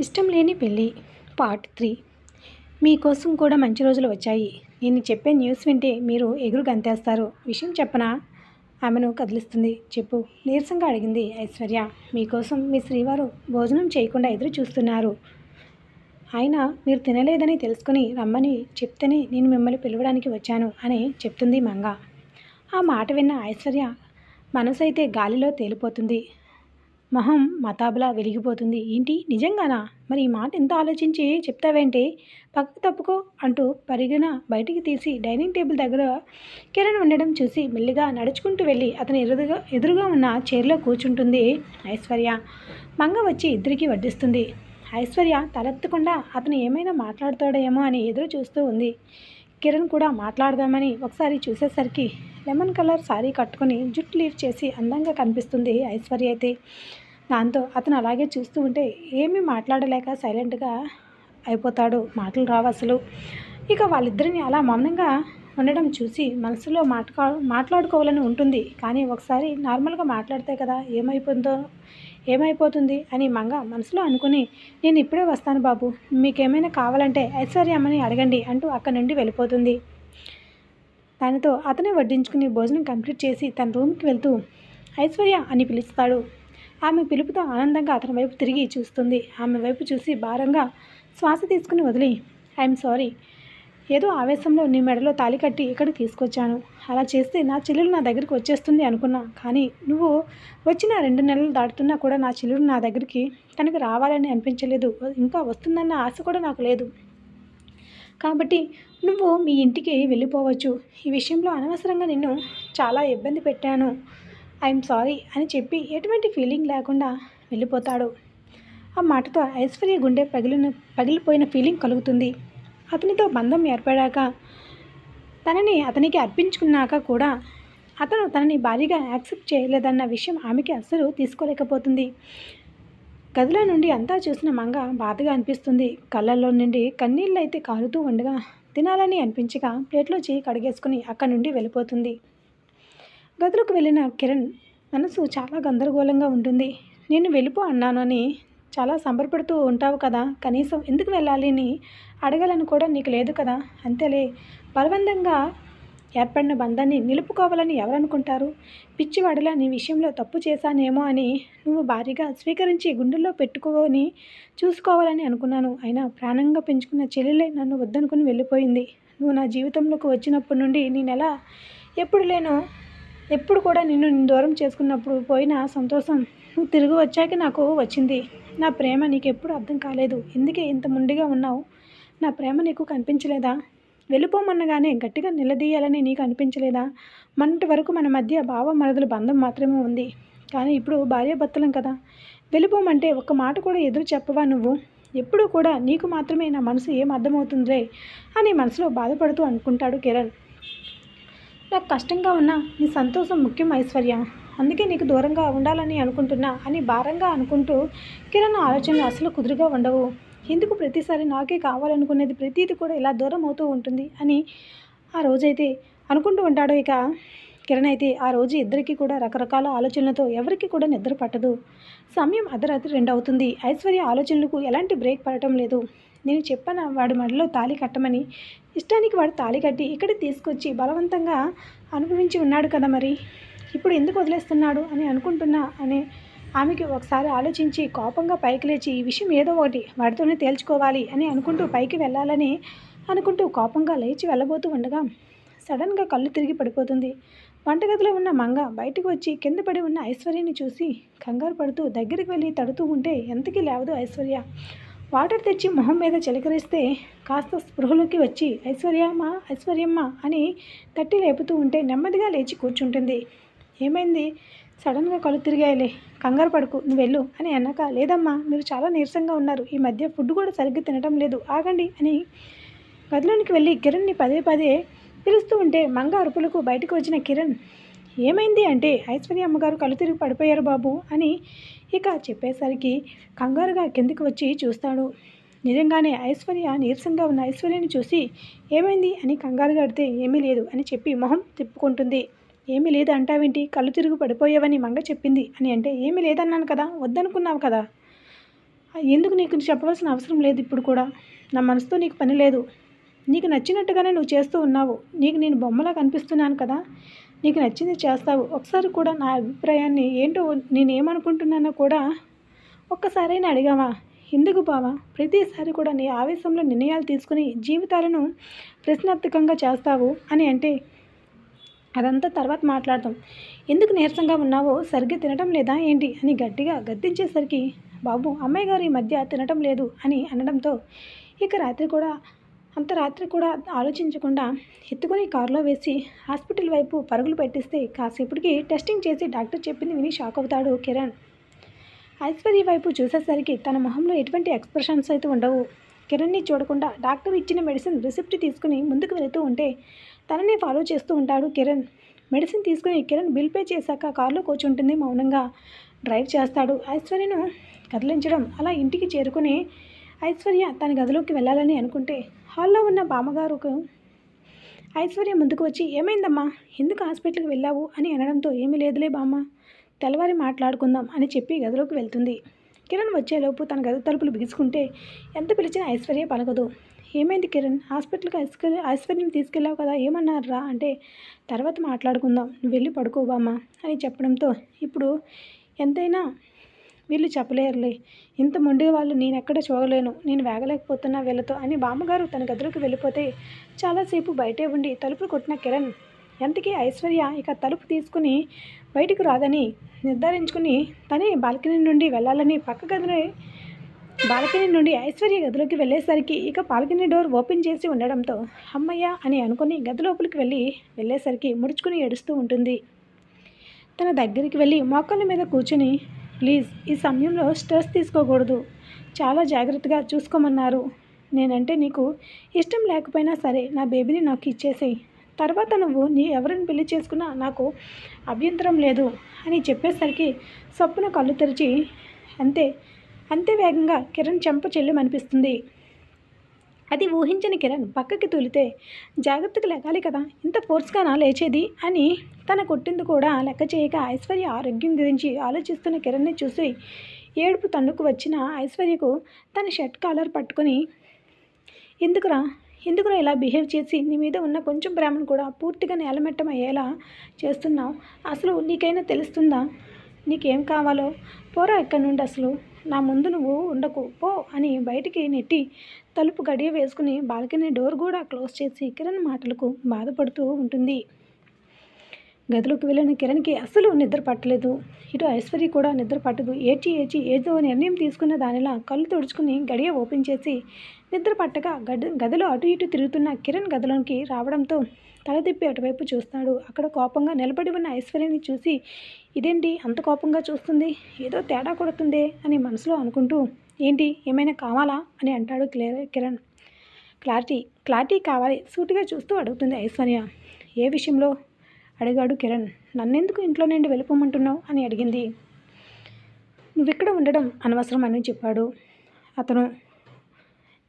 ఇష్టం లేని పెళ్ళి పార్ట్ 3. మీకోసం కూడా మంచి రోజులు వచ్చాయి. నేను చెప్పే న్యూస్ వింటే మీరు ఎగురు గంతేస్తారు. విషయం చెప్పనా? ఆమెను కదిలిస్తుంది. చెప్పు, నీరసంగా అడిగింది ఐశ్వర్య. మీకోసం మీ శ్రీవారు భోజనం చేయకుండా ఎదురు చూస్తున్నారు. ఆయన మీరు తినలేదని తెలుసుకుని రమ్మని చెప్తేనే నేను మిమ్మల్ని పిలవడానికి వచ్చాను అని చెప్తుంది మంగ. ఆ మాట విన్న ఐశ్వర్య మనసైతే గాలిలో తేలిపోతుంది. మొహం మతాబులా వెలిగిపోతుంది. ఏంటి, నిజంగానా? మరి ఈ మాట ఎంత ఆలోచించి చెప్తావేంటి? పక్కకు తప్పుకో అంటూ పరిగిన బయటికి తీసి డైనింగ్ టేబుల్ దగ్గర కిరణ్ ఉండడం చూసి మెల్లిగా నడుచుకుంటూ వెళ్ళి అతని ఎదురుగా ఉన్న చైర్లో కూర్చుంటుంది ఐశ్వర్య. మంగ వచ్చి ఇద్దరికి వడ్డిస్తుంది. ఐశ్వర్య తలెత్తకుండా అతను ఏమైనా మాట్లాడుతాడేమో అని ఎదురు చూస్తూ ఉంది. కిరణ్ కూడా మాట్లాడదామని ఒకసారి చూసేసరికి లెమన్ కలర్ శారీ కట్టుకుని జుట్టు లీవ్ చేసి అందంగా కనిపిస్తుంది ఐశ్వర్య అయితే. దాంతో అతను అలాగే చూస్తూ ఉంటే ఏమీ మాట్లాడలేక సైలెంట్గా అయిపోతాడు. మాటలు రావు అసలు. ఇక వాళ్ళిద్దరిని అలా మౌనంగా ఉండడం చూసి మనసులో మాట్లాడుకోవాలని ఉంటుంది. కానీ ఒకసారి నార్మల్గా మాట్లాడితే కదా ఏమైపోతుంది అని మంగ మనసులో అనుకుని, నేను ఇప్పుడే వస్తాను బాబు, మీకేమైనా కావాలంటే ఐశ్వర్య అమ్మని అడగండి అంటూ అక్కడి నుండి వెళ్ళిపోతుంది. దానితో అతనే వడ్డించుకుని భోజనం కంప్లీట్ చేసి తన రూమ్కి వెళ్తూ ఐశ్వర్య అని పిలుస్తాడు. ఆమె పిలుపుతో ఆనందంగా అతని వైపు తిరిగి చూస్తుంది. ఆమె వైపు చూసి భారంగా శ్వాస తీసుకుని వదిలి, ఐఎమ్ సారీ, ఏదో ఆవేశంలో నీ మెడలో తాళి కట్టి ఇక్కడికి తీసుకొచ్చాను. అలా చేస్తే నా చెల్లెలు నా దగ్గరికి వచ్చేస్తుంది అనుకున్నా. కానీ నువ్వు వచ్చిన 2 నెలలు దాటుతున్నా కూడా నా చెల్లెలు నా దగ్గరికి తనకు రావాలని అనిపించలేదు. ఇంకా వస్తుందన్న ఆశ కూడా నాకు లేదు. కాబట్టి నువ్వు మీ ఇంటికి వెళ్ళిపోవచ్చు. ఈ విషయంలో అనవసరంగా నిన్ను చాలా ఇబ్బంది పెట్టాను. ఐఎమ్ సారీ అని చెప్పి ఎటువంటి ఫీలింగ్ లేకుండా వెళ్ళిపోతాడు. ఆ మాటతో ఐశ్వర్య గుండె పగిలిపోయిన ఫీలింగ్ కలుగుతుంది. అతనితో బంధం ఏర్పడాక తనని అతనికి అర్పించుకున్నాక కూడా అతను తనని భారీగా యాక్సెప్ట్ చేయలేదన్న విషయం ఆమెకి అస్సలు తీసుకోలేకపోతుంది. గదిలో నుండి అంతా చూసిన మంగ బాధగా అనిపిస్తుంది. కళ్ళల్లో నుండి కన్నీళ్ళు అయితే కారుతూ ఉండగా తినాలని అనిపించగా ప్లేట్లో చేయి కడిగేసుకుని అక్కడి నుండి వెళ్ళిపోతుంది. గదిలోకి వెళ్ళిన కిరణ్ మనసు చాలా గందరగోళంగా ఉంటుంది. నేను వెళ్ళిపో అన్నాను అని చాలా సంబరపడుతూ ఉంటావు కదా, కనీసం ఎందుకు వెళ్ళాలి అని అడగాలని కూడా నీకు లేదు కదా. అంతేలే, బలవంతంగా ఏర్పడిన బంధాన్ని నిలుపుకోవాలని ఎవరనుకుంటారు? పిచ్చివాడిలా నీ విషయంలో తప్పు చేశానేమో అని నువ్వు భారీగా స్వీకరించి గుండెల్లో పెట్టుకొని చూసుకోవాలని అనుకున్నాను. అయినా ప్రాణంగా పెంచుకున్న చెల్లెలే నన్ను వద్దనుకుని వెళ్ళిపోయింది. నువ్వు నా జీవితంలోకి వచ్చినప్పటి నుండి నేనెలా ఎప్పుడు కూడా నిన్ను దూరం చేసుకున్నప్పుడు పోయిన సంతోషం నువ్వు తిరిగి వచ్చాక నాకు వచ్చింది. నా ప్రేమ నీకు ఎప్పుడు అర్థం కాలేదు. ఎందుకే ఇంత మొండిగా ఉన్నావు? నా ప్రేమ నీకు కనిపించలేదా? వెళ్ళిపోమన్నగానే గట్టిగా నిలదీయాలని నీకు అనిపించలేదా? మొన్నటి వరకు మన మధ్య మరదల బంధం మాత్రమే ఉంది. కానీ ఇప్పుడు భార్యాభర్తలం కదా. వెళ్ళిపోమంటే ఒక్క మాట కూడా ఎదురు చెప్పవా నువ్వు? ఎప్పుడూ కూడా నీకు మాత్రమే నా మనసు ఏం అర్థమవుతుందిరే అని మనసులో బాధపడుతూ అనుకుంటాడు కిరణ్. నాకు కష్టంగా ఉన్నా నీ సంతోషం ముఖ్యం ఐశ్వర్య. అందుకే నీకు దూరంగా ఉండాలని అనుకుంటున్నా అని భారంగా అనుకుంటూ కిరణ్ ఆలోచనలు అసలు కుదురుగా ఉండవు. ఎందుకు ప్రతిసారి నాకే కావాలనుకునేది ప్రతీది కూడా ఇలా దూరం అవుతూ ఉంటుంది అని ఆ రోజైతే అనుకుంటూ ఉంటాడు. ఇక కిరణ్ అయితే ఆ రోజు ఇద్దరికి కూడా రకరకాల ఆలోచనలతో ఎవరికి కూడా నిద్ర పట్టదు. సమయం అర్ధరాత్రి 2 అవుతుంది. ఐశ్వర్య ఆలోచనలకు ఎలాంటి బ్రేక్ పడటం లేదు. నేను చెప్పాను వాడి మెడలో తాళి కట్టమని. ఇష్టానికి వాడు తాళి కట్టి ఇక్కడ తీసుకొచ్చి బలవంతంగా అనుభవించి ఉన్నాడు కదా, మరి ఇప్పుడు ఎందుకు వదిలేస్తున్నాడు అని అనుకుంటున్నా అని ఆమెకి ఒకసారి ఆలోచించి కోపంగా పైకి లేచి ఈ విషయం ఏదో ఒకటి వాడితోనే తేల్చుకోవాలి అని అనుకుంటూ పైకి వెళ్ళాలని అనుకుంటూ కోపంగా లేచి వెళ్ళబోతూ ఉండగా సడన్గా కళ్ళు తిరిగి పడిపోతుంది. వంటగదిలో ఉన్న మంగ బయటకు వచ్చి కింద పడి ఉన్న ఐశ్వర్యని చూసి కంగారు పడుతూ దగ్గరికి వెళ్ళి తడుతూ ఉంటే ఎంతకీ లేవదు ఐశ్వర్య. వాటర్ తెచ్చి మొహం మీద చిలకరిస్తే కాస్త స్పృహలోకి వచ్చి ఐశ్వర్యమ్మ అని తట్టి లేపుతూ ఉంటే నెమ్మదిగా లేచి కూర్చుంటుంది. ఏమైంది? సడన్గా కళ్ళు తిరిగాయిలే, కంగారు పడుకు, నువ్వు వెళ్ళు అని అన్నాక, లేదమ్మా మీరు చాలా నీరసంగా ఉన్నారు, ఈ మధ్య ఫుడ్ కూడా సరిగ్గా తినడం లేదు, ఆగండి అని గదిలోనికి వెళ్ళి కిరణ్ని పదే పిలుస్తూ ఉంటే మంగ అరుపులకు బయటకు వచ్చిన కిరణ్, ఏమైంది అంటే ఐశ్వర్య అమ్మగారు కళ్ళు తిరిగి పడిపోయారు బాబు అని ఇక చెప్పేసరికి కంగారుగా కిందికి వచ్చి చూస్తాడు. నిజంగానే ఐశ్వర్య నీరసంగా ఉన్న ఐశ్వర్యని చూసి ఏమైంది అని కంగారుగా అడితే ఏమీ లేదు అని చెప్పి మొహం తిప్పుకుంటుంది. ఏమీ లేదు అంటావేంటి? కళ్ళు తిరిగి పడిపోయావని మంగ చెప్పింది అని అంటే ఏమీ లేదన్నాను కదా, వద్దనుకున్నావు కదా. ఎందుకు నీకు చెప్పవలసిన అవసరం లేదు. ఇప్పుడు కూడా నా మనసుతో నీకు పని లేదు. నీకు నచ్చినట్టుగానే నువ్వు చేస్తూ ఉన్నావు. నీకు నేను బొమ్మలా కనిపిస్తున్నాను కదా, నీకు నచ్చింది చేస్తావు. ఒకసారి కూడా నా అభిప్రాయాన్ని ఏంటో నేనేమనుకుంటున్నానో కూడా ఒక్కసారైనా అడిగావా? ఎందుకు బావా ప్రతిసారి కూడా నీ ఆవేశంలో నిర్ణయాలు తీసుకుని జీవితాలను ప్రశ్నార్థకంగా చేస్తావు అని అంటే అదంతా తర్వాత మాట్లాడతాం. ఎందుకు నీరసంగా ఉన్నావో సరిగ్గా తినటం లేదా ఏంటి అని గట్టిగా గద్దించేసరికి బాబు అమ్మాయి గారు ఈ మధ్య తినటం లేదు అని అనడంతో ఇక రాత్రి కూడా ఆలోచించకుండా ఎత్తుకొని కారులో వేసి హాస్పిటల్ వైపు పరుగులు పెట్టిస్తే కాసేపటికి టెస్టింగ్ చేసి డాక్టర్ చెప్పింది విని షాక్ అవుతాడు కిరణ్. ఐశ్వర్య వైపు చూసేసరికి తన మొహంలో ఎటువంటి ఎక్స్ప్రెషన్స్ అయితే ఉండవు. కిరణ్ని చూడకుండా డాక్టర్ ఇచ్చిన మెడిసిన్ రిసిప్ట్ తీసుకుని ముందుకు వెళుతూ ఉంటే తనని ఫాలో చేస్తూ ఉంటాడు కిరణ్. మెడిసిన్ తీసుకుని కిరణ్ బిల్ పే చేశాక కారులో కూర్చుంటుంది, మౌనంగా డ్రైవ్ చేస్తాడు. ఐశ్వర్యను కదిలించడం అలా ఇంటికి చేరుకుని ఐశ్వర్య తన గదిలోకి వెళ్ళాలని అనుకుంటే హాల్లో ఉన్న బామ్మగారుకు ఐశ్వర్య ముందుకు వచ్చి ఏమైందమ్మా, ఎందుకు హాస్పిటల్కి వెళ్ళావు అని అనడంతో ఏమీ లేదులే బామ్మ, తెల్లవారి మాట్లాడుకుందాం అని చెప్పి గదిలోకి వెళ్తుంది. కిరణ్ వచ్చేలోపు తన గది తలుపులు బిగుసుకుంటే ఎంత పిలిచినా ఐశ్వర్య పలకదు. ఏమైంది కిరణ్, హాస్పిటల్కి ఐశ్వర్యం తీసుకెళ్ళావు కదా, ఏమన్నారా అంటే తర్వాత మాట్లాడుకుందాం, నువ్వు వెళ్ళి పడుకో బామ్మ అని చెప్పడంతో ఇప్పుడు ఎంతైనా వీళ్ళు చెప్పలేరులే, ఇంత మొండి వాళ్ళు నేనెక్కడ చూడలేను, నేను వేగలేకపోతున్నా వీళ్ళతో అని బామ్మగారు తన గదిలోకి వెళ్ళిపోతే చాలాసేపు బయటే ఉండి తలుపులు కొట్టిన కిరణ్ ఎంతకీ ఐశ్వర్య ఇక తలుపు తీసుకుని బయటకు రాదని నిర్ధారించుకుని తనే బాల్కనీ నుండి వెళ్ళాలని బాల్కనీ నుండి ఐశ్వర్య గదిలోకి వెళ్ళేసరికి ఇక బాల్కనీ డోర్ ఓపెన్ చేసి ఉండడంతో అమ్మయ్య అని అనుకుని గది లోపలికి వెళ్ళేసరికి ముడుచుకుని ఏడుస్తూ ఉంటుంది. తన దగ్గరికి వెళ్ళి మోకాళ్ళ మీద కూర్చుని ప్లీజ్ ఈ సమయంలో స్ట్రెస్ తీసుకోకూడదు, చాలా జాగ్రత్తగా చూసుకోమన్నారు, నేనంటే నీకు ఇష్టం లేకపోయినా సరే నా బేబీని నాకు ఇచ్చేసేయి, తర్వాత నువ్వు ఎవరిని పెళ్లి చేసుకున్నా నాకు అభ్యంతరం లేదు అని చెప్పేసరికి సప్పున కళ్ళు తెరిచి అంతే వేగంగా కిరణ్ చెంప చెల్లుమనిపిస్తుంది. అది ఊహించని కిరణ్ పక్కకి తూలితే జాగ్రత్తగా లేగాలి కదా, ఇంత ఫోర్స్గానా లేచేది అని తన కొట్టింది కూడా లెక్క చేయక ఐశ్వర్య ఆరోగ్యం గురించి ఆలోచిస్తున్న కిరణ్ని చూసి ఏడుపు తన్నుకు వచ్చిన ఐశ్వర్యకు తన షర్ట్ కాలర్ పట్టుకొని ఎందుకురా ఇలా బిహేవ్ చేసి నీ మీద ఉన్న కొంచెం ప్రేమను కూడా పూర్తిగా నేలమెట్టం అయ్యేలా చేస్తున్నావు, అసలు నీకైనా తెలుస్తుందా, నీకేం కావాలో, పోరా ఇక్కడి నుండి, అసలు నా ముందు నువ్వు ఉండకు పో అని బయటికి నెట్టి తలుపు గడియ వేసుకుని బాల్కనీ డోర్ కూడా క్లోజ్ చేసి కిరణ్ మాటలకు బాధపడుతూ ఉంటుంది. గదిలోకి వెళ్ళిన కిరణ్కి అస్సలు నిద్ర పట్టలేదు. ఇటు ఐశ్వర్య కూడా నిద్ర పట్టదు. ఏడ్చి ఏదో నిర్ణయం తీసుకున్న దానిలా కళ్ళు తుడుచుకుని గడియ ఓపెన్ చేసి నిద్ర పట్టక గదిలో అటు ఇటు తిరుగుతున్న కిరణ్ గదిలోకి రావడంతో తల తిప్పి అటువైపు చూస్తాడు. అక్కడ కోపంగా నిలబడి ఉన్న ఐశ్వర్యని చూసి ఇదేంటి అంత కోపంగా చూస్తుంది, ఏదో తేడా కొడుతుందే అని మనసులో అనుకుంటూ ఏంటి ఏమైనా కావాలా అని అంటాడు కిరణ్. క్లారిటీ కావాలి సూటిగా చూస్తూ అడుగుతుంది ఐశ్వర్య. ఏ విషయంలో అడిగాడు కిరణ్. నన్నెందుకు ఇంట్లో నుండి వెళ్ళిపోమంటున్నావు అని అడిగింది. నువ్విక్కడ ఉండడం అనవసరం అని చెప్పాడు అతను.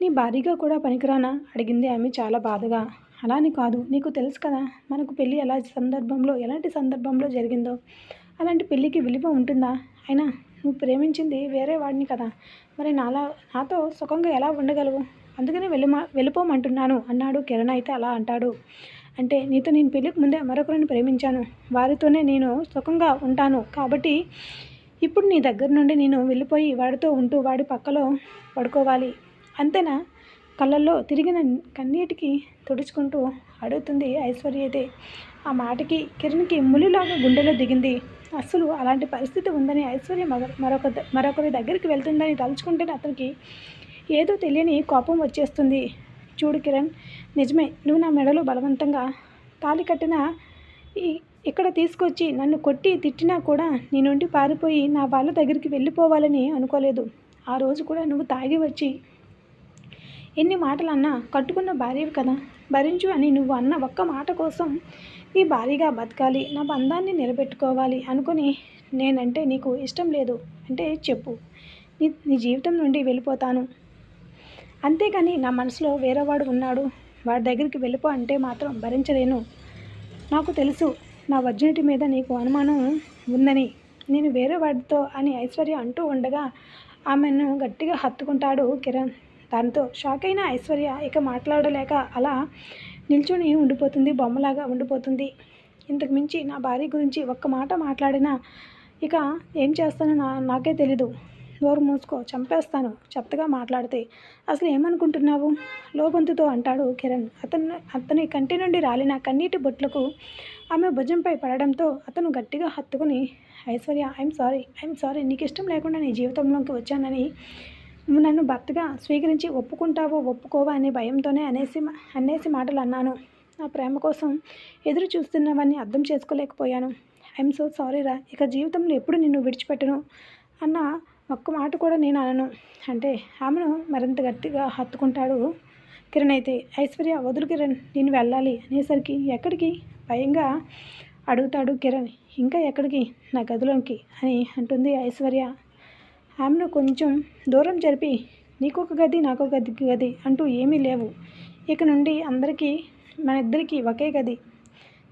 నీ భారీగా కూడా పనికిరానా అడిగింది ఆమె చాలా బాధగా. అలాని కాదు, నీకు తెలుసు కదా మనకు పెళ్ళి ఎలాంటి సందర్భంలో జరిగిందో, అలాంటి పెళ్ళికి విలువ ఉంటుందా, అయినా నువ్వు ప్రేమించింది వేరే వాడిని కదా, మరి నాతో సుఖంగా ఎలా ఉండగలవు, అందుకనే వెళ్ళిపోమంటున్నాను అన్నాడు. కిరణ్ అయితే అలా అంటాడు అంటే నీతో నేను పెళ్ళికి ముందే మరొకరిని ప్రేమించాను, వారితోనే నేను సుఖంగా ఉంటాను, కాబట్టి ఇప్పుడు నీ దగ్గర నుండి నేను వెళ్ళిపోయి వాడితో ఉంటూ వాడి పక్కలో పడుకోవాలి అంతేనా, కళ్ళల్లో తిరిగిన కన్నీటికి తుడుచుకుంటూ అడుగుతుంది ఐశ్వర్య. అయితే ఆ మాటకి కిరణ్కి ములిలాగా గుండెలో దిగింది. అసలు అలాంటి పరిస్థితి ఉందని ఐశ్వర్య మరొకరి దగ్గరికి వెళ్తుందని తలుచుకుంటేనే అతనికి ఏదో తెలియని కోపం వచ్చేస్తుంది. చూడు కిరణ్, నిజమే నువ్వు నా మెడలో బలవంతంగా తాళి కట్టిన ఇక్కడ తీసుకొచ్చి నన్ను కొట్టి తిట్టినా కూడా నీ నుండి పారిపోయి నా వాళ్ళ దగ్గరికి వెళ్ళిపోవాలని అనుకోలేదు. ఆ రోజు కూడా నువ్వు తాగి వచ్చి ఎన్ని మాటలు అన్నా కట్టుకున్న భార్యవి కదా, భరించు అని నువ్వు అన్న ఒక్క మాట కోసం నీ భార్యగా బతకాలి, నా బంధాన్ని నిలబెట్టుకోవాలి అనుకుని నేనంటే నీకు ఇష్టం లేదు అంటే చెప్పు, నీ జీవితం నుండి వెళ్ళిపోతాను, అంతేకాని నా మనసులో వేరేవాడు ఉన్నాడు వాడి దగ్గరికి వెళ్ళిపో అంటే మాత్రం భరించలేను. నాకు తెలుసు నా వర్జినిటీ మీద నీకు అనుమానం ఉందని, నేను వేరే వాడితో అని ఐశ్వర్య అంటూ ఉండగా ఆమెను గట్టిగా హత్తుకుంటాడు కిరణ్. దాంతో షాక్ అయిన ఐశ్వర్య ఇక మాట్లాడలేక అలా నిల్చొని ఉండిపోతుంది, బొమ్మలాగా ఉండిపోతుంది. ఇంతకు మించి నా భార్య గురించి ఒక్క మాట మాట్లాడినా ఇక ఏం చేస్తానో నాకే తెలీదు. నోరు మూసుకో, చంపేస్తాను చెత్తగా మాట్లాడితే. అసలు ఏమనుకుంటున్నావు? లోగొంతుతో అంటాడు కిరణ్. అతని కంటి నుండి రాలిన కన్నీటి బొట్లకు ఆమె భుజంపై పడడంతో అతను గట్టిగా హత్తుకుని, ఐశ్వర్య, ఐఎమ్ సారీ, నీకు ఇష్టం లేకుండా నీ జీవితంలోకి వచ్చానని నువ్వు నన్ను భర్తగా స్వీకరించి ఒప్పుకుంటావో ఒప్పుకోవా అనే భయంతోనే అనేసి మాటలు అన్నాను. నా ప్రేమ కోసం ఎదురు చూస్తున్నవన్నీ అర్థం చేసుకోలేకపోయాను. ఐఎమ్ సో సారీ రా. ఇక జీవితంలో ఎప్పుడు నిన్ను విడిచిపెట్టను అన్న ఒక్క మాట కూడా నేను అనను అంటే ఆమెను మరింత గట్టిగా హత్తుకుంటాడు కిరణ్. అయితే ఐశ్వర్య, వదులు కిరణ్, నేను వెళ్ళాలి అనేసరికి ఎక్కడికి భయంగా అడుగుతాడు కిరణ్. ఇంకా ఎక్కడికి? నా గదిలోకి అని అంటుంది ఐశ్వర్య. ఆమెను కొంచెం దూరం జరిపి, నీకొక గది నాకొక గది అంటూ ఏమీ లేవు. ఇక నుండి మన ఇద్దరికీ ఒకే గది.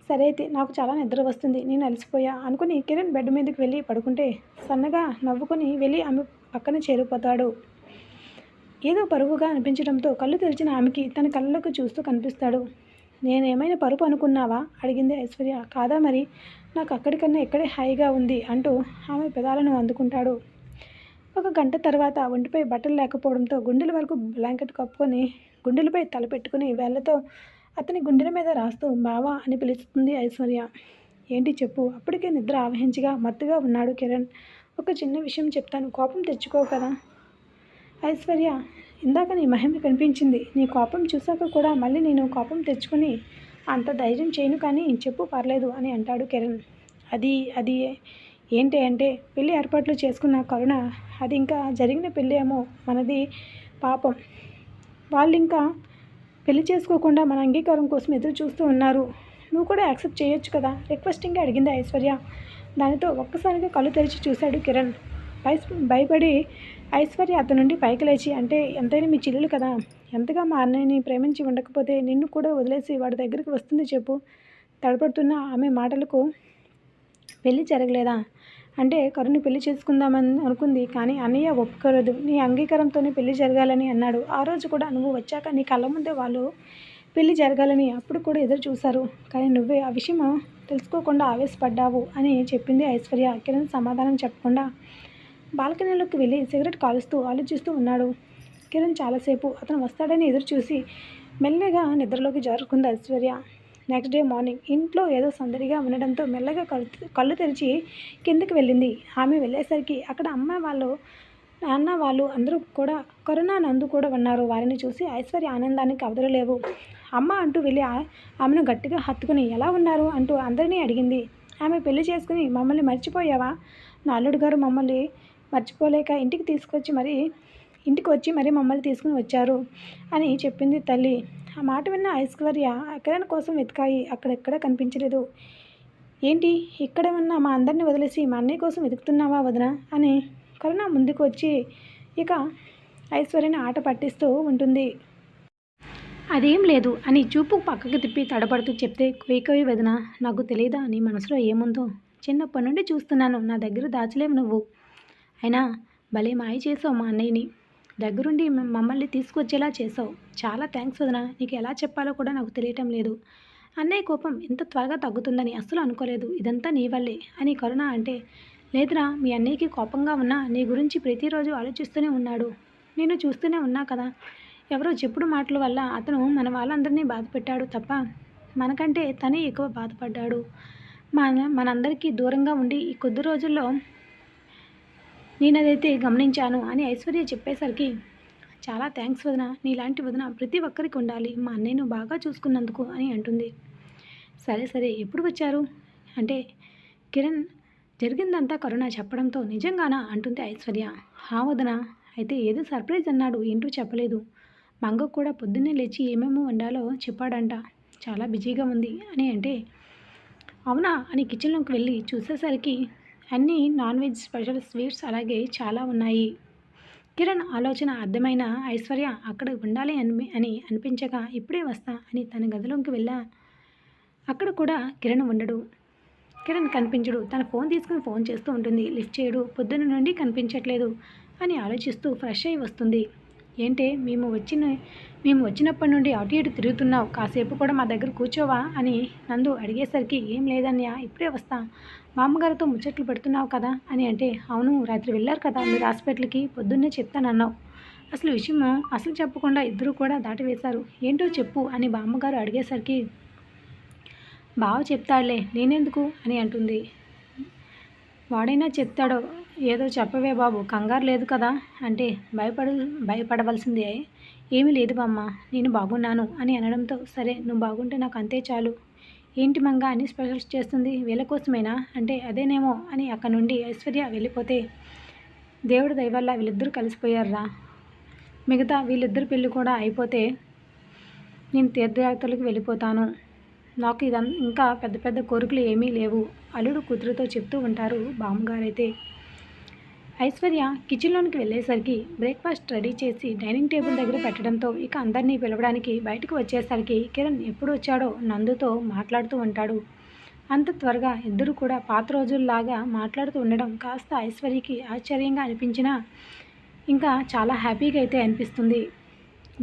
సరే అయితే, నాకు చాలా నిద్ర వస్తుంది, నేను అలసిపోయా అనుకుని కిరణ్ బెడ్ మీదకి వెళ్ళి పడుకుంటే సన్నగా నవ్వుకొని వెళ్ళి ఆమె పక్కన చేరిపోతాడు. ఏదో పరుగుగా అనిపించడంతో కళ్ళు తెరిచిన ఆమెకి తన కళ్ళకు చూస్తూ కనిపిస్తాడు. నేనేమైనా పరుపు అనుకున్నావా అడిగింది ఐశ్వర్య. కాదా మరి, నాకు అక్కడికన్నా ఇక్కడే హాయిగా ఉంది అంటూ ఆమె పెదాలను అందుకుంటాడు. ఒక గంట తర్వాత ఒంటిపై బట్టలు లేకపోవడంతో గుండెల వరకు బ్లాంకెట్ కప్పుకొని గుండెలపై తలపెట్టుకుని వేళ్లతో అతని గుండెల మీద రాస్తూ బావా అని పిలుస్తుంది ఐశ్వర్య. ఏంటి చెప్పు. అప్పటికే నిద్ర ఆవహించగా మత్తుగా ఉన్నాడు కిరణ్. ఒక చిన్న విషయం చెప్తాను, కోపం తెచ్చుకో కదా. ఐశ్వర్య, ఇందాక నీ మహిమ కనిపించింది. నీ కోపం చూశాక కూడా మళ్ళీ నేను కోపం తెచ్చుకుని అంత ధైర్యం చేయను, కానీ చెప్పు, పర్లేదు అని అంటాడు కిరణ్. అది ఏంటి అంటే, పెళ్ళి ఏర్పాట్లు చేసుకున్న కరుణ, అది ఇంకా జరిగిన పెళ్ళి ఏమో మనది. పాపం వాళ్ళు ఇంకా పెళ్లి చేసుకోకుండా మన అంగీకారం కోసం ఎదురు చూస్తూ ఉన్నారు. నువ్వు కూడా యాక్సెప్ట్ చేయొచ్చు కదా, రిక్వెస్టింగ్గా అడిగింది ఐశ్వర్య. దానితో ఒక్కసారిగా కళ్ళు తెరిచి చూశాడు కిరణ్. భయపడి ఐశ్వర్య అతని నుండి పైకి లేచి, అంటే ఎంతైనా మీ చెల్లెలు కదా, ఎంతగా మా అన్నయ్యని ప్రేమించి ఉండకపోతే నిన్ను కూడా వదిలేసి వాడి దగ్గరికి వస్తుంది చెప్పు. తడపడుతున్న ఆమె మాటలకు, పెళ్ళి జరగలేదా అంటే కరుణ్ పెళ్లి చేసుకుందామని అనుకుంది, కానీ అన్నయ్య ఒప్పుకోలేదు, నీ అంగీకారంతోనే పెళ్లి జరగాలని అన్నాడు. ఆ రోజు కూడా నువ్వు వచ్చాక నీ కళ్ళ ముందే వాళ్ళు పెళ్లి జరగాలని అప్పుడు కూడా ఎదురు చూశారు, కానీ నువ్వే ఆ విషయం తెలుసుకోకుండా ఆవేశపడ్డావు అని చెప్పింది ఐశ్వర్య. కిరణ్ సమాధానం చెప్పకుండా బాల్కనీలోకి వెళ్ళి సిగరెట్ కాలుస్తూ ఆలోచిస్తూ ఉన్నాడు. కిరణ్ చాలాసేపు అతను వస్తాడని ఎదురు చూసి మెల్లగా నిద్రలోకి జారుకుంది ఐశ్వర్య. నెక్స్ట్ డే మార్నింగ్ ఇంట్లో ఏదో సందడిగా ఉండడంతో మెల్లగా కళ్ళు తెరిచి కిందకి వెళ్ళింది. ఆమె వెళ్ళేసరికి అక్కడ అమ్మ వాళ్ళు, నాన్న వాళ్ళు అందరూ కూడా, కరుణ, నందు కూడా ఉన్నారు. వారిని చూసి ఐశ్వర్య ఆనందానికి అవధులు అమ్మ అంటూ వెళ్ళి ఆమెను గట్టిగా హత్తుకుని, ఎలా ఉన్నారు అంటూ అందరినీ అడిగింది. ఆమె పెళ్లి చేసుకుని మమ్మల్ని మర్చిపోయావా? నా అల్లుడు గారు మమ్మల్ని మర్చిపోలేక ఇంటికి వచ్చి మరీ మమ్మల్ని తీసుకుని వచ్చారు అని చెప్పింది తల్లి. ఆ మాట విన్న ఐశ్వర్య కిరణ్ కోసం వెతికాయి, అక్కడెక్కడ కనిపించలేదు. ఏంటి, ఇక్కడ ఉన్న మా అందరిని వదిలేసి మా అన్నయ్య కోసం వెతుకుతున్నావా వదిన అని కరుణ ముందుకు వచ్చి ఇక ఐశ్వర్యని ఆట పట్టిస్తూ ఉంటుంది. అదేం లేదు అని చూపు పక్కకి తిప్పి తడబడుతూ చెప్తే, కొయ్యి వదిన, నాకు తెలియదా నీ మనసులో ఏముందో? చిన్నప్పటి నుండి చూస్తున్నాను, నా దగ్గర దాచలేవు నువ్వు. అయినా భలే మాయ చేసావు మా అన్నయ్యని, దగ్గరుండి మమ్మల్ని తీసుకొచ్చేలా చేసావు. చాలా థ్యాంక్స్ వదిన, నీకు ఎలా చెప్పాలో కూడా నాకు తెలియటం లేదు. అన్నయ్య కోపం ఇంత త్వరగా తగ్గుతుందని అస్సలు అనుకోలేదు, ఇదంతా నీ వల్లే అని కరుణ అంటే, లేదురా, మీ అన్నయ్యకి కోపంగా ఉన్నా నీ గురించి ప్రతిరోజు ఆలోచిస్తూనే ఉన్నాడు. నేను చూస్తూనే ఉన్నా కదా. ఎవరో చెప్పుడు మాటల వల్ల అతను మన వాళ్ళందరినీ బాధపెట్టాడు తప్ప మనకంటే తనే ఎక్కువ బాధపడ్డాడు. మనందరికీ దూరంగా ఉండి ఈ కొద్ది రోజుల్లో నేనదైతే గమనించాను అని ఐశ్వర్య చెప్పేసరికి, చాలా థ్యాంక్స్ వదిన, నీలాంటి వదిన ప్రతి ఒక్కరికి ఉండాలి, మా అన్నయ్యను బాగా చూసుకున్నందుకు అని అంటుంది. సరే ఎప్పుడు వచ్చారు అంటే కిరణ్ జరిగిందంతా కరుణ చెప్పడంతో, నిజంగానా అంటుంది ఐశ్వర్య. హా వదిన, అయితే ఏదో సర్ప్రైజ్ అన్నాడు, ఏంటో చెప్పలేదు. మంగకు కూడా పొద్దున్నే లేచి ఏమేమో వండాలో చెప్పాడంట, చాలా బిజీగా ఉంది అని అంటే, అవునా అని కిచెన్లోకి వెళ్ళి చూసేసరికి అన్నీ నాన్ వెజ్ స్పెషల్ స్వీట్స్ అలాగే చాలా ఉన్నాయి. కిరణ్ ఆలోచన అర్థమైన ఐశ్వర్య అక్కడ ఉండాలి అని అనిపించగా, ఇప్పుడే వస్తా అని తన గదిలోకి వెళ్ళా. అక్కడ కూడా కిరణ్ ఉండడు, కిరణ్ కనిపించడు. తన ఫోన్ తీసుకుని ఫోన్ చేస్తూ ఉంటుంది, లిఫ్ట్ చేయడు, పొద్దున్న నుండి కనిపించట్లేదు. అని ఆలోచిస్తూ ఫ్రెష్ అయి వస్తుంది. ఏంటే మేము వచ్చినప్పటి నుండి అటు ఇటు తిరుగుతున్నావు, కాసేపు కూడా మా దగ్గర కూర్చోవా అని నందు అడిగేసరికి ఏం లేదన్నయ్య, ఇప్పుడే వస్తా, మామగారితో ముచ్చట్లు పెడుతున్నావు కదా అని అంటే, అవును రాత్రి వెళ్ళారు కదా మీరు హాస్పిటల్కి, పొద్దున్నే చెప్తానన్నావు, అసలు విషయము అసలు చెప్పకుండా ఇద్దరు కూడా దాటివేశారు, ఏంటో చెప్పు అని బామ్మగారు అడిగేసరికి, బావ చెప్తాడులే నేనెందుకు అని అంటుంది. వాడైనా చెప్తాడో ఏదో చెప్పవే బాబు, కంగారు లేదు కదా అంటే, భయపడవలసిందే ఏమీ లేదు బామ్మ, నేను బాగున్నాను అని అనడంతో, సరే నువ్వు బాగుంటే నాకు అంతే చాలు, ఏంటి మంగ అన్ని స్పెషల్స్ చేస్తుంది వీళ్ళ కోసమేనా అంటే, అదేనేమో అని అక్కడ నుండి ఐశ్వర్య వెళ్ళిపోతే, దేవుడి దయ వల్ల వీళ్ళిద్దరూ కలిసిపోయారురా, మిగతా వీళ్ళిద్దరు పెళ్ళి కూడా అయిపోతే నేను తీర్థయాత్రలకు వెళ్ళిపోతాను, నాకు ఇంకా పెద్ద పెద్ద కోరికలు ఏమీ లేవు, అల్లుడు కూతురుతో చెప్తూ ఉంటారు బామ్మగారైతే. ఐశ్వర్య కిచెన్లోనికి వెళ్ళేసరికి బ్రేక్ఫాస్ట్ రెడీ చేసి డైనింగ్ టేబుల్ దగ్గర పెట్టడంతో ఇక అందరినీ పిలవడానికి బయటకు వచ్చేసరికి కిరణ్ ఎప్పుడు వచ్చాడో నందుతో మాట్లాడుతూ ఉంటాడు. అంత త్వరగా ఇద్దరు కూడా పాత రోజుల్లాగా మాట్లాడుతూ ఉండడం కాస్త ఐశ్వర్యకి ఆశ్చర్యంగా అనిపించినా ఇంకా చాలా హ్యాపీగా అయితే అనిపిస్తుంది.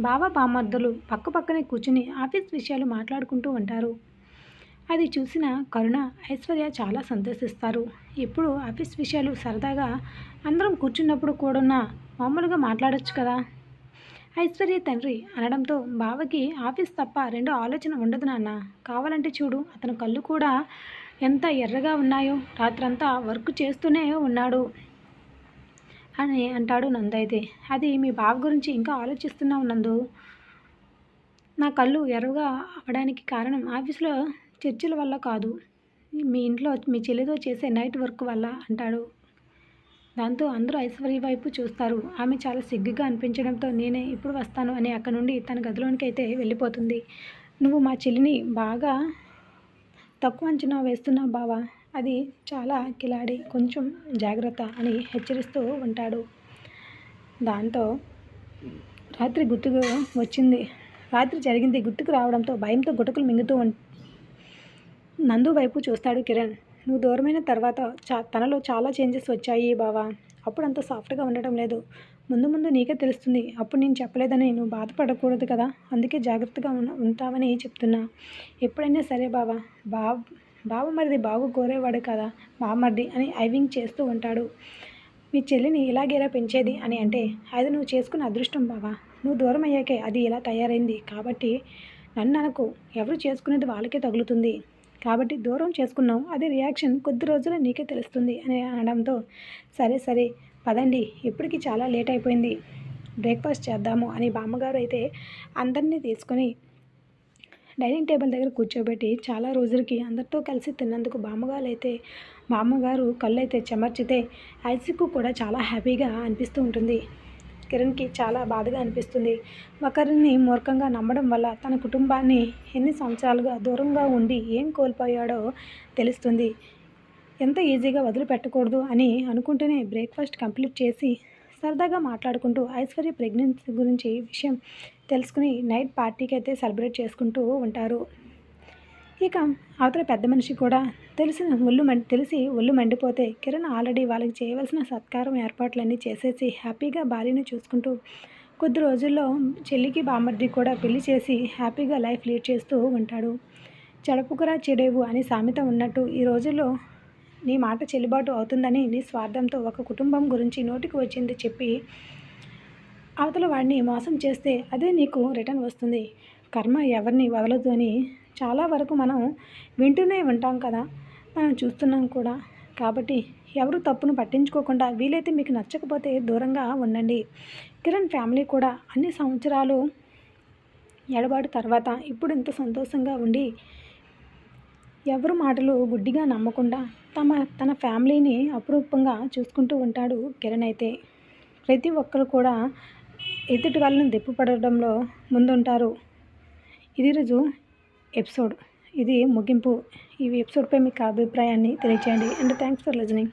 బావ బామర్దులు పక్కనే కూర్చుని ఆఫీస్ విషయాలు మాట్లాడుకుంటూ ఉంటారు. అది చూసిన కరుణ ఐశ్వర్య చాలా సంతోషిస్తారు. ఎప్పుడు ఆఫీస్ విషయాలు సరదాగా అందరం కూర్చున్నప్పుడు కూడా మామూలుగా మాట్లాడొచ్చు కదా. ఐశ్వర్య తండ్రి అనడంతో, బావకి ఆఫీస్ తప్ప రెండో ఆలోచన ఉండదు నాన్న, కావాలంటే చూడు అతని కళ్ళు కూడా ఎంత ఎర్రగా ఉన్నాయో, రాత్రంతా వర్క్ చేస్తూనే ఉన్నాడు అని అంటాడు నందు. అయితే అది మీ బావ గురించి ఇంకా ఆలోచిస్తున్నావు నందు, నా కళ్ళు ఎర్రగా అవ్వడానికి కారణం ఆఫీస్లో చర్చల వల్ల కాదు, మీ ఇంట్లో మీ చెల్లితో చేసే నైట్ వర్క్ వల్ల అంటాడు. దాంతో అందరూ ఐశ్వర్య వైపు చూస్తారు. ఆమె చాలా సిగ్గుగా అనిపించడంతో, నేనే ఇప్పుడు వస్తాను అని అక్కడ నుండి తన గదిలోనికి అయితే వెళ్ళిపోతుంది. నువ్వు మా చెల్లిని బాగా తక్కువ అంచనా వేస్తున్నావు బావా, అది చాలా కిలాడి, కొంచెం జాగ్రత్త అని హెచ్చరిస్తూ ఉంటాడు. దాంతో రాత్రి జరిగింది గుర్తుకు రావడంతో భయంతో గుటకులు మింగుతూ నందు వైపు చూస్తాడు కిరణ్. నువ్వు దూరమైన తర్వాత తనలో చాలా చేంజెస్ వచ్చాయి బావా, అప్పుడు అంత సాఫ్ట్గా ఉండటం లేదు, ముందు నీకే తెలుస్తుంది, అప్పుడు నేను చెప్పలేదని నువ్వు బాధపడకూడదు కదా, అందుకే జాగ్రత్తగా ఉంటావని చెప్తున్నా, ఎప్పుడైనా సరే బావా, బావమరిది బాగు కోరేవాడు కదా బావమరిది అని ఐవింగ్ చేస్తూ ఉంటాడు. మీ చెల్లిని ఇలాగేలా పెంచేది అని అంటే, అది నువ్వు చేసుకున్న అదృష్టం బావా, నువ్వు దూరం అయ్యాకే అది ఇలా తయారైంది, కాబట్టి నన్ను అనకు, ఎవరు చేసుకునేది వాళ్ళకే తగులుతుంది, కాబట్టి దూరం చేసుకున్నావు, అది రియాక్షన్ కొద్ది రోజుల్లో నీకే తెలుస్తుంది అని అనడంతో, సరే పదండి, ఇప్పటికి చాలా లేట్ అయిపోయింది, బ్రేక్ఫాస్ట్ చేద్దాము అని బామ్మగారు అయితే అందరినీ తీసుకొని డైనింగ్ టేబుల్ దగ్గర కూర్చోబెట్టి చాలా రోజులకి అందరితో కలిసి తిన్నందుకు బామ్మగారు కళ్ళు అయితే చెమర్చితే ఐసికు కూడా చాలా హ్యాపీగా అనిపిస్తూ ఉంటుంది. కిరణ్కి చాలా బాధగా అనిపిస్తుంది. ఒకరిని మూర్ఖంగా నమ్మడం వల్ల తన కుటుంబాన్ని ఎన్ని సంవత్సరాలుగా దూరంగా ఉండి ఏం కోల్పోయాడో తెలుస్తుంది. ఎంత ఈజీగా వదిలిపెట్టకూడదు అని అనుకుంటూనే బ్రేక్ఫాస్ట్ కంప్లీట్ చేసి సరదాగా మాట్లాడుకుంటూ ఐశ్వర్య ప్రెగ్నెన్సీ గురించి విషయం తెలుసుకుని నైట్ పార్టీకి అయితే సెలబ్రేట్ చేసుకుంటూ ఉంటారు. ఇక అవతల పెద్ద మనిషి కూడా తెలిసి ఒళ్ళు మండిపోతే, కిరణ్ ఆల్రెడీ వాళ్ళకి చేయవలసిన సత్కారం ఏర్పాట్లన్నీ చేసేసి హ్యాపీగా భార్యను చూసుకుంటూ కొద్ది రోజుల్లో చెల్లికి బామర్ది కూడా పెళ్లి చేసి హ్యాపీగా లైఫ్ లీడ్ చేస్తూ ఉంటాడు. చెడపుకురా చెడేవు అని సామెత ఉన్నట్టు ఈ రోజుల్లో నీ మాట చెల్లుబాటు అవుతుందని నీ స్వార్థంతో ఒక కుటుంబం గురించి నోటికి వచ్చింది చెప్పి అవతల వాడిని మోసం చేస్తే అదే నీకు రిటర్న్ వస్తుంది. కర్మ ఎవరిని వదలదు అని చాలా వరకు మనం వింటూనే ఉంటాం కదా, మనం చూస్తున్నాం కూడా. కాబట్టి ఎవరు తప్పును పట్టించుకోకుండా వీలైతే మీకు నచ్చకపోతే దూరంగా ఉండండి. కిరణ్ ఫ్యామిలీ కూడా అన్ని సంవత్సరాలు ఎడబాటు తర్వాత ఇప్పుడు ఇంత సంతోషంగా ఉండి ఎవరు మాటలు గుడ్డిగా నమ్మకుండా తన ఫ్యామిలీని అపురూపంగా చూసుకుంటూ ఉంటాడు కిరణ్. అయితే ప్రతి ఒక్కరు కూడా ఎదుటి వాళ్ళని దెప్పుపడడంలో ముందుంటారు. ఇది రోజు ఎపిసోడ్, ఇది ముగింపు. ఈ ఎపిసోడ్పై మీకు అభిప్రాయాన్ని తెలియజేయండి. And thanks for listening.